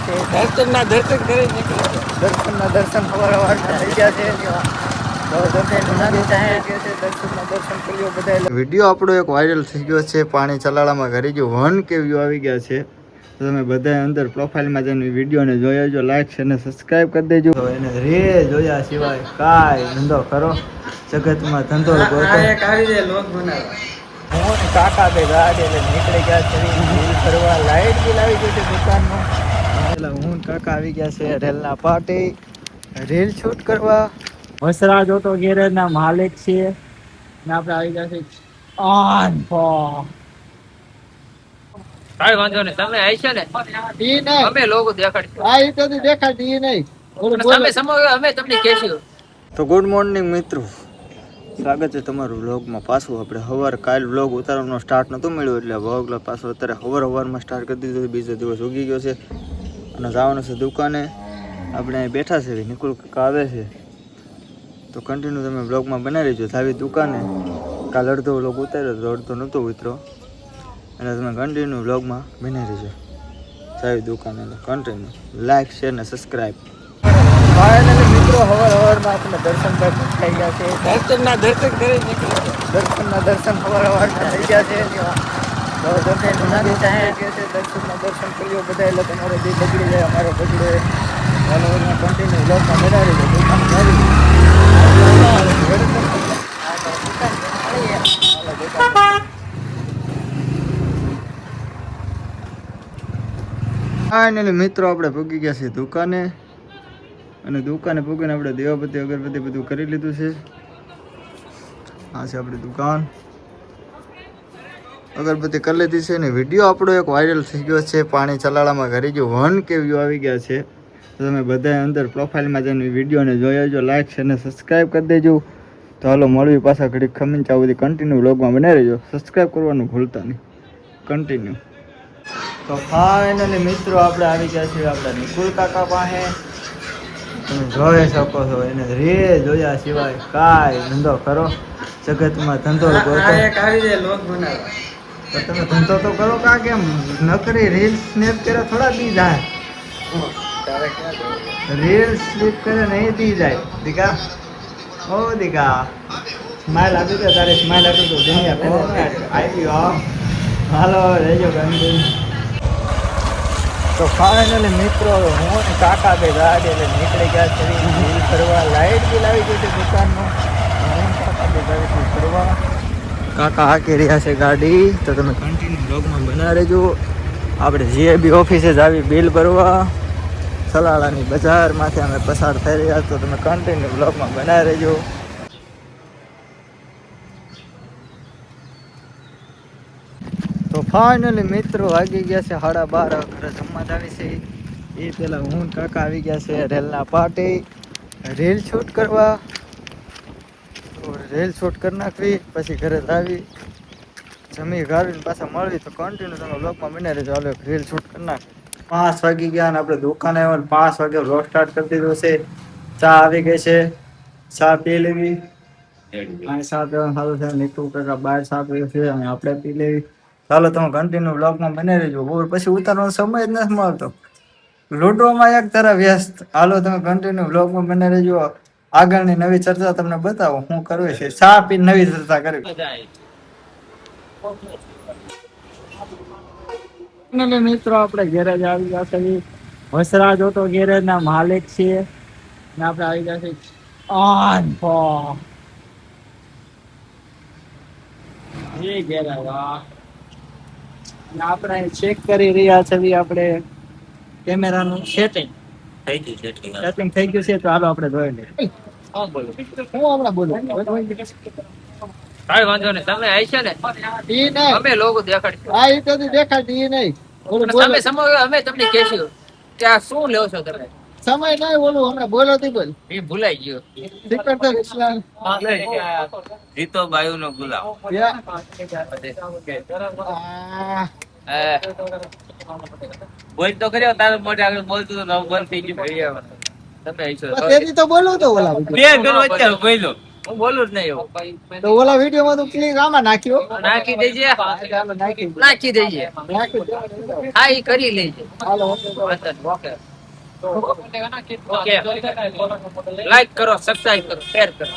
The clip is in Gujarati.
દર્શનના દર્શન કરી દર્શનના દર્શન સવારના થઈ ગયા છે. વિડીયો આપણો એક વાયરલ થઈ ગયો છે. પાણી ચલાળામાં ઘરી ગયો 1K વ્યૂ આવી ગયા છે. તમે બધા અંદર પ્રોફાઇલમાં જઈને વિડીયોને જોઈ જો, લાઈક છે અને સબસ્ક્રાઇબ કરી દેજો. એને રે જોયા સિવાય કાંઈ ધંધો કરો જગતમાં ધંધો હું કાકા બે ગાડી એટલે નીકળી ગયા છે રીલ કરવા. લાઈટ બિલ આવી ગયું છે દુકાનમાં. એટલે હું કાકા આવી ગયા છે રેલના પાર્ટી રીલ શૂટ કરવા. વસરાજ ઓટો ગેરેજ ના માલિક છીએ ને આપણે આવી ગયા છે ઓન ફોર. કાઈ વાંધો નહીં, તમે આઈશો ને ઈ નહીં અમે લોકો દેખાડશું. આ ઈ તો દેખાડી ઈ નહીં તમે સમો અમે તમને કહેશું. તો ગુડ મોર્નિંગ મિત્રો, સ્વાગત છે તમારું વ્લોગમાં પાછું. આપણે સવારે કાલ વ્લોગ ઉતારવાનો સ્ટાર્ટ નહોતું મળ્યું એટલે વ્લોગ પાછો અત્યારે સવારમાં સ્ટાર્ટ કરી દીધો. બીજો દિવસ ઉગી ગયો છે અને જવાનું છે દુકાને. આપણે અહીં બેઠા છે, નિકુલ કાકા આવે છે તો કન્ટિન્યુ તમે બ્લોગમાં બનાવી લેજો. આવી દુકાને કાલ અડધો વ્લોગ ઉતાર્યો તો અડધો નહોતો ઉતરો અને તમે કન્ટિન્યુ બ્લોગમાં બનાવી લેજો. આવી દુકાને કન્ટિન્યુ લાઈક શેર ને સબસ્ક્રાઈબ. ફાઇનલી મિત્રો સવારમાં આપણે દર્શન થઈ ગયા છે. દર્શનના દર્શન કરી દર્શનના દર્શન સવારમાં થઈ ગયા છે. દર્શનના દર્શન કર્યો બધા એટલે તમારો જે બગડી જાય અમારો બગડે કન્ટિન્યુ બ્લોગમાં બનાવી લેજો. ફાઇનલી મિત્રો આપણે પૂગી ગયા છીએ દુકાને અને દુકાને પૂગીને આપણે દેવાબત્તી અગરબત્તી બધું કરી લીધું છે. આ છે આપણી દુકાન, અગરબત્તી કરી લીધી છે ને વિડીયો આપણો એક વાયરલ થઈ ગયો છે. પાણી ચલાળામાં ઘરી ગયો 1K વ્યૂ આવી ગયા છે. તમે બધા અંદર પ્રોફાઇલમાં જઈને વિડીયોને જોઈ જો, લાઈક છે અને સબસ્ક્રાઈબ કરી દેજો. તો હાલો મળવી પાછા ઘડીક ખમીને ચાવ બધી કન્ટિન્યુ વ્લોગમાં બનાવી રહેજો. સબસ્ક્રાઈબ કરવાનું ભૂલતા નહીં, કન્ટિન્યુ. તો ફાઇનલી મિત્રો આપણે આવી ગયા છીએ આપણા નિકુલ કાકા પાસે. તમે જોઈ શકો છો એને રે જોયા સિવાય કાંઈ ધંધો કરો જગતમાં ધંધો તો તમે ધંધો તો કરો કા કેમ નકરી રીલ સ્નેપ કરે થોડા દી જાય. રીલ સ્લીપ કરે નહીં દી જાય. દીકા ઓ દીકા સ્માઈલ આપી દે, તારે સ્માઈલ આપી તો દુનિયા આવી હાલો રહેજો ગાંધી. તો ફાઇનલી મિત્રો હું કાકા બે ગાડી એટલે નીકળી ગયા છે રીલ કરવા. લાઈટ બિલ આવી ગયું છે દુકાનમાં. હું કાકા બે ગાડી કરવા કાકા હાકી રહ્યા છે ગાડી. તો તમે કન્ટિન્યુ બ્લોગમાં બના રહેજો. આપણે જે બી ઓફિસે જ આવી બિલ ભરવા સલાળાની બજારમાંથી અમે પસાર થઈ રહ્યા. તો તમે કન્ટિન્યુ બ્લોગમાં બના રહેજો. તો ફાઇનલી મિત્રો વાગી ગયા છે 12:30. ઘરે જમવા જ આવી છે. એ પેલા હું કાકા આવી ગયા છે રેલના પાર્ટી રીલ શૂટ કરવા. તો રીલ શૂટ કરી નાખવી પછી ઘરે જ આવી જમી ગાળીને પાછા મળવી. તો કન્ટિન્યુ તમે બ્લોગમાં બની રહેજો. હાલો રીલ શૂટ કરી નાખી. 5 વાગી ગયા અને આપણે દુકાને આવ્યા. 5 વાગે બ્લોગ સ્ટાર્ટ કરી દીધો છે. ચા આવી ગઈ છે, ચા પી લેવી. અને ચા પીવાનું સારું છે. નીકળું કાકા બહાર ચા પીવું છે અને આપણે પી લેવી. ચાલો તમે કન્ટિન્યુ બ્લોગમાં બની રહેજો. બહુ પછી ઉતારવાનો સમય જ નથી મળતો. લૂંટવામાં એક તરફ વ્યસ્ત. હાલો તમે કન્ટિન્યુ બ્લોગમાં બની રહેજો. આગળની નવી ચર્ચા તમને બતાવો શું કરવી છે. ચા પી નવી ચર્ચા કરવી. મિત્રો આપણે ગેરેજ આવી ગયા છે. વસરાજ ઓટો ગેરેજ ના માલિક છીએ ને આપણે આવી ગયા છે ઓન ફોર. એ ગેરેજ આપણે ચેક કરી રહ્યા છે આપણે કેમેરાનું સેટિંગ થઈ ગયું છે. તો હાલો આપણે જોઈ લઈએ. હું હમણાં બોલું કાઈ વાંધો નહીં, તમે આઈશો ને ઈ નહીં અમે લોકો દેખાડશું. આ ઈ તો દેખાડી ઈ નહીં તમે સમો અમે તમને કહેશું કે આ શું લેવો છો તમે. સમય નહીં બોલું હમણાં બોલો તી બોલ એ ભૂલાઈ ગયો. દીકર તો ઇસ્લામ જીતો બાયુ નો ગુલામ. બોલ તો કર્યો તારે મોઢે આગળ બોલતું તો બંધ થઈ ગયું. તમે આઈશો તેદી તો બોલું તો ઓલા બે પેલો અત્યારે બોલ્યો હું બોલું જ નહીં એવું. તો ઓલા વિડીયોમાં તું ક્લિક આમાં નાખ્યો નાખી દેજે. ચાલો નાખી દો. નાખી દેજે. નાખી દો. હા ઈ કરી લેજે. Hello okay. લાઈક કરો, સબસ્ક્રાઇબ કરો, શેર કરો.